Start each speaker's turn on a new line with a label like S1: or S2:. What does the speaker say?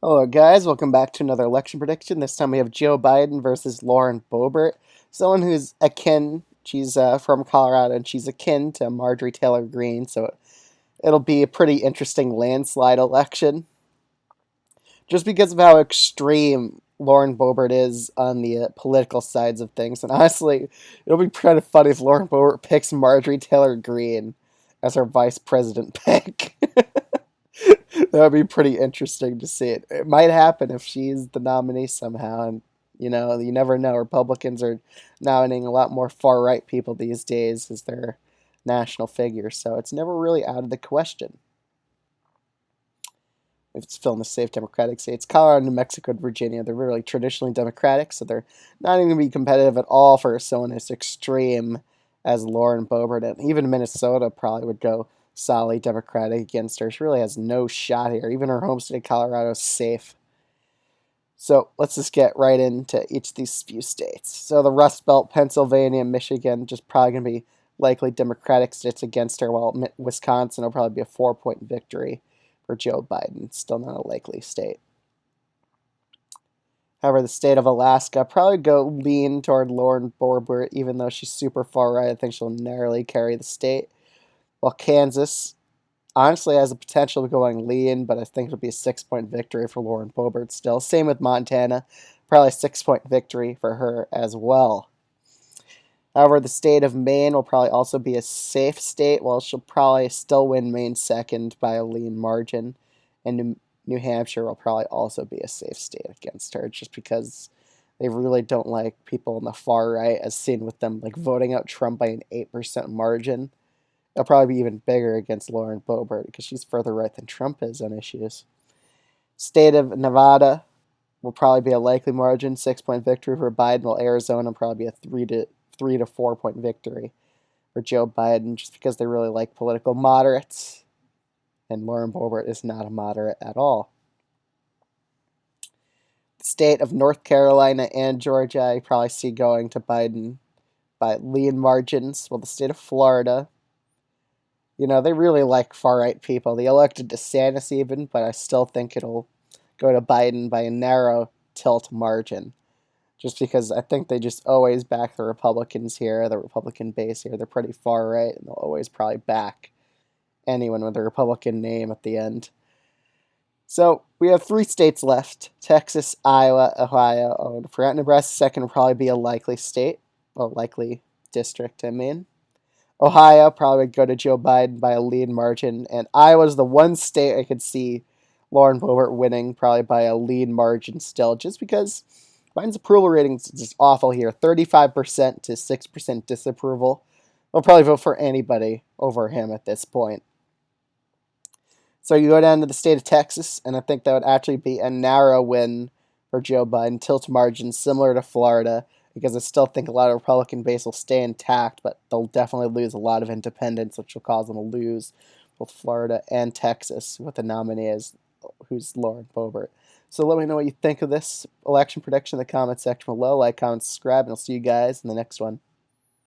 S1: Hello, guys. Welcome back to another election prediction. This time we have Joe Biden versus Lauren Boebert, someone who's akin. She's from Colorado, and she's akin to Marjorie Taylor Greene, so it'll be a pretty interesting landslide election. Just because of how extreme Lauren Boebert is on the political sides of things, and honestly, it'll be kind of funny if Lauren Boebert picks Marjorie Taylor Greene as her vice president pick. That would be pretty interesting to see it. It might happen if she's the nominee somehow, and you never know. Republicans are nominating a lot more far right people these days as their national figures, so it's never really out of the question. If it's still in the safe Democratic states, Colorado, New Mexico, and Virginia, they're really traditionally Democratic, so they're not even going to be competitive at all for someone as extreme as Lauren Boebert. And even Minnesota probably would go solidly Democratic against her. She really has no shot here. Even her home state, Colorado, is safe. So let's just get right into each of these few states. So the Rust Belt, Pennsylvania, Michigan, just probably going to be likely Democratic states against her, while Wisconsin will probably be a 4-point victory for Joe Biden. Still not a likely state. However, the state of Alaska probably go lean toward Lauren Boebert, even though she's super far right. I think she'll narrowly carry the state. While Kansas honestly has the potential of going lean, but I think it'll be a 6-point victory for Lauren Boebert still. Same with Montana, probably a 6-point victory for her as well. However, the state of Maine will probably also be a safe state, while she'll probably still win Maine second by a lean margin. And New Hampshire will probably also be a safe state against her, just because they really don't like people on the far right, as seen with them like voting out Trump by an 8% margin. It'll probably be even bigger against Lauren Boebert because she's further right than Trump is on issues. State of Nevada will probably be a likely margin, 6-point victory for Biden, while Arizona will probably be a 3 to 4 point victory for Joe Biden, just because they really like political moderates, and Lauren Boebert is not a moderate at all. The state of North Carolina and Georgia, I probably see going to Biden by lean margins, while the state of Florida, they really like far right people. They elected DeSantis even, but I still think it'll go to Biden by a narrow tilt margin. Just because I think they just always back the Republicans here, the Republican base here. They're pretty far right, and they'll always probably back anyone with a Republican name at the end. So we have 3 states left: Texas, Iowa, Ohio. Oh, I forgot Nebraska second will probably be a likely state, a likely district, I mean. Ohio probably would go to Joe Biden by a lead margin, and Iowa's the one state I could see Lauren Boebert winning probably by a lead margin still, just because Biden's approval rating is just awful here, 35% to 6% disapproval. They'll probably vote for anybody over him at this point. So you go down to the state of Texas, and I think that would actually be a narrow win for Joe Biden, tilt margin similar to Florida, because I still think a lot of Republican base will stay intact, but they'll definitely lose a lot of independents, which will cause them to lose both Florida and Texas with the nominee as who's Lauren Boebert. So let me know what you think of this election prediction in the comment section below. Like, comment, subscribe, and I'll see you guys in the next one.